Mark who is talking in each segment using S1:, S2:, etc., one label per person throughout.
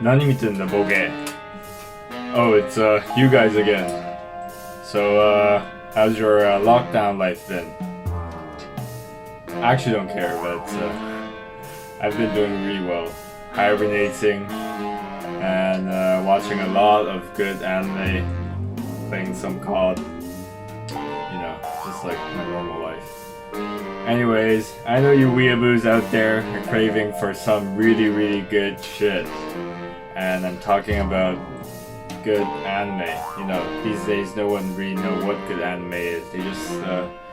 S1: 何見てんだボケ? Oh, it's you guys again. So how's your lockdown life been? I actually don't care, but I've been doing really well. Hibernating and watching a lot of good anime, playing some COD, just like my normal life. Anyways, I know you weeaboos out there are craving for some really, really good shit. And I'm talking about good anime. These days no one really know what good anime is. They just,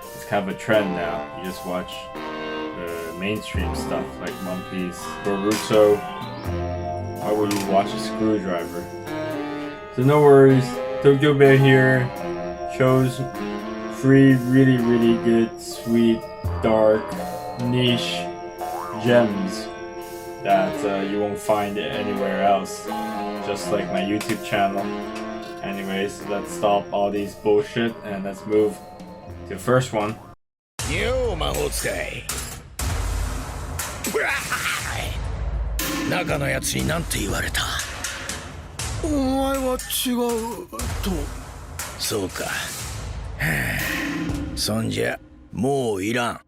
S1: it's kind of a trend now. You just watch the mainstream stuff like One Piece, Boruto. Why would you watch a Screwdriver? So no worries, Tokyo Bear here chose 3 really, really good, sweet, dark, niche gems that you won't find anywhere else, just like my YouTube channel. Anyways, let's stop all these bullshit and let's move to the first one.
S2: Yo, 魔法使い。中のやつになんて言われた？お前は違うと。そうか。そんじゃもういらん。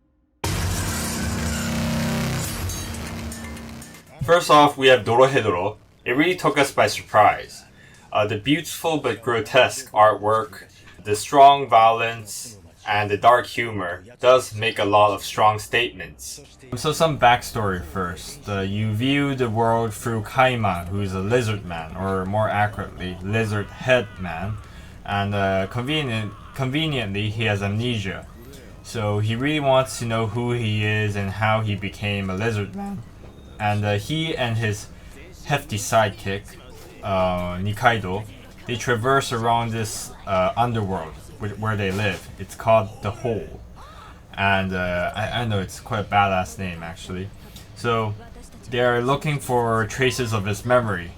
S1: First off, we have Dorohedoro. It really took us by surprise. The beautiful but grotesque artwork, the strong violence, and the dark humor does make a lot of strong statements. So some backstory first. You view the world through Kaiman, who is a lizard man, or more accurately, lizard head man. And conveniently, he has amnesia. So he really wants to know who he is and how he became a lizard man. And he and his hefty sidekick, Nikaido, they traverse around this underworld where they live. It's called the Hole. And I know it's quite a badass name actually. So they're looking for traces of his memory.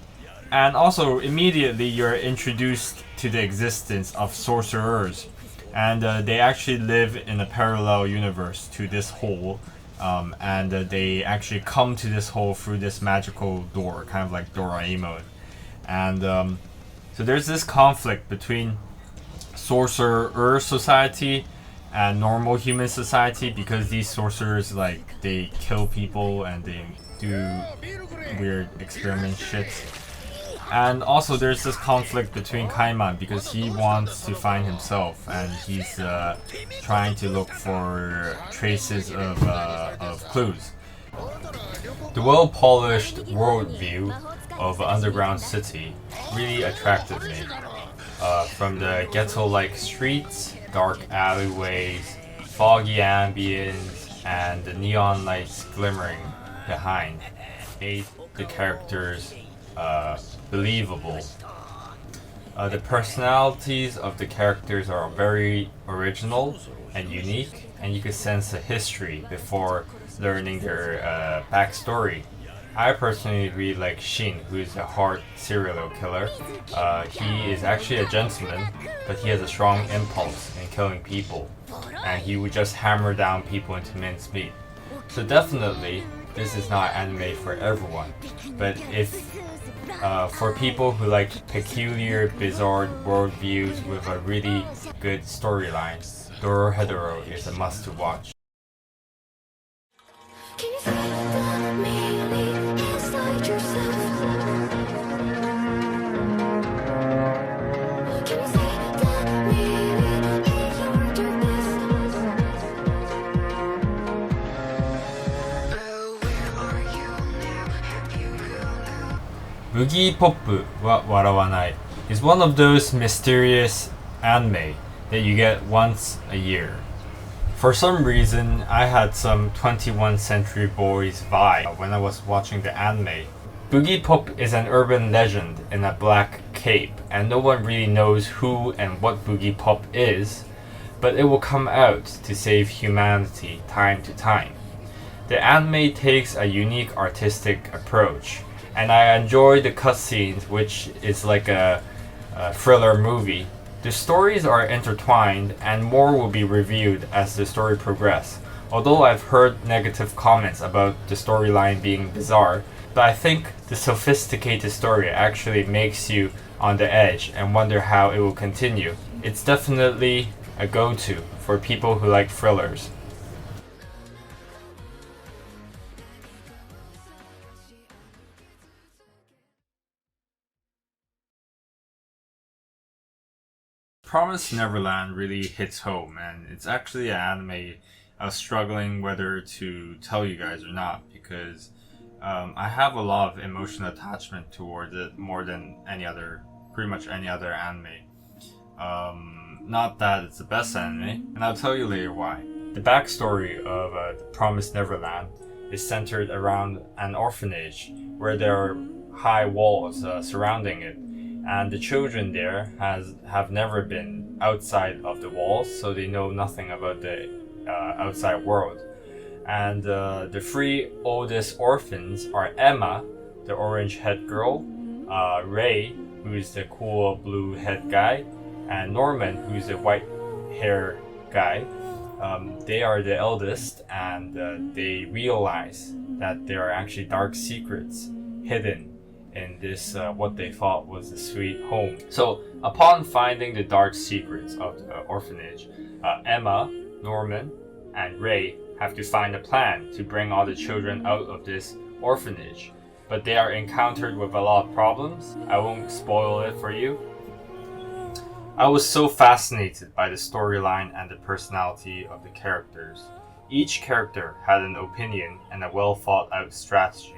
S1: And also immediately you're introduced to the existence of sorcerers. And they actually live in a parallel universe to this hole. And they actually come to this hole through this magical door, kind of like Doraemon. And so there's this conflict between sorcerer society and normal human society, because these sorcerers, like, they kill people and they do weird experiment shits. And also there's this conflict between Kaiman, because he wants to find himself and he's trying to look for traces of clues. The well-polished worldview of Underground City really attracted me. From the ghetto-like streets, dark alleyways, foggy ambience, and the neon lights glimmering behind made the characters believable. The personalities of the characters are very original and unique, and you can sense the history before learning their backstory. I personally really like Shin, who is a hard serial killer. He is actually a gentleman, but he has a strong impulse in killing people, and he would just hammer down people into mincemeat. So definitely, this is not anime for everyone, but if for people who like peculiar, bizarre worldviews with a really good storyline, Dorohedoro is a must to watch. Boogie Pop wa Warawanai is one of those mysterious anime that you get once a year. For some reason, I had some 21st Century Boys vibe when I was watching the anime. Boogie Pop is an urban legend in a black cape, and no one really knows who and what Boogie Pop is, but it will come out to save humanity time to time. The anime takes a unique artistic approach, and I enjoy the cutscenes, which is like a thriller movie. The stories are intertwined, and more will be reviewed as the story progresses. Although I've heard negative comments about the storyline being bizarre, But I think the sophisticated story actually makes you on the edge and wonder how it will continue. It's definitely a go-to for people who like thrillers. Promised Neverland really hits home, and it's actually an anime I was struggling whether to tell you guys or not, because I have a lot of emotional attachment towards it more than pretty much any other anime. Not that it's the best anime, and I'll tell you later why. The backstory of The Promised Neverland is centered around an orphanage where there are high walls surrounding it, and the children there have never been outside of the walls, so they know nothing about the outside world. And the three oldest orphans are Emma, the orange head girl, Ray, who's the cool blue head guy, and Norman, who's the white hair guy. They are the eldest, and they realize that there are actually dark secrets hidden in this what they thought was a sweet home. So upon finding the dark secrets of the orphanage, Emma, Norman, and Ray have to find a plan to bring all the children out of this orphanage. But they are encountered with a lot of problems. I won't spoil it for you. I was so fascinated by the storyline and the personality of the characters. Each character had an opinion and a well thought out strategy.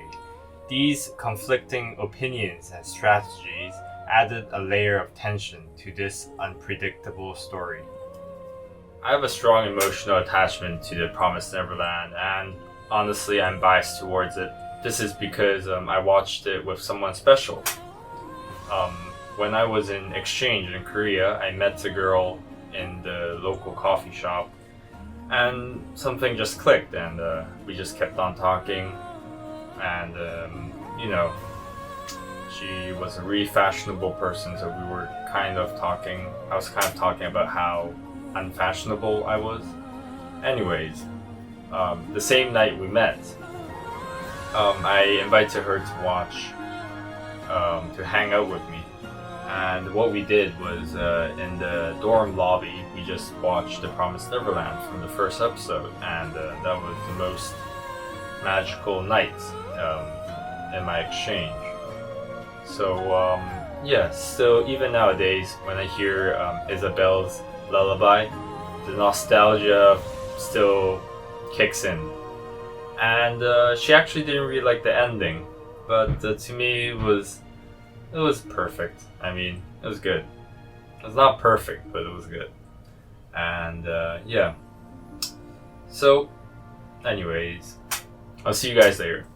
S1: These conflicting opinions and strategies added a layer of tension to this unpredictable story. I have a strong emotional attachment to The Promised Neverland, and honestly I'm biased towards it. This is because I watched it with someone special. When I was in exchange in Korea, I met a girl in the local coffee shop, and something just clicked, and we just kept on talking. And she was a really fashionable person, so we were kind of talking. I was kind of talking about how unfashionable I was. Anyways, the same night we met, I invited her to watch, to hang out with me. And what we did was, in the dorm lobby, we just watched The Promised Neverland from the first episode, and that was the most magical night in my exchange. So yeah, still even nowadays when I hear Isabel's lullaby, the nostalgia still kicks in. And she actually didn't really like the ending, but to me it was perfect. I mean, it was good. It was not perfect, but it was good. And yeah. So anyways, I'll see you guys later.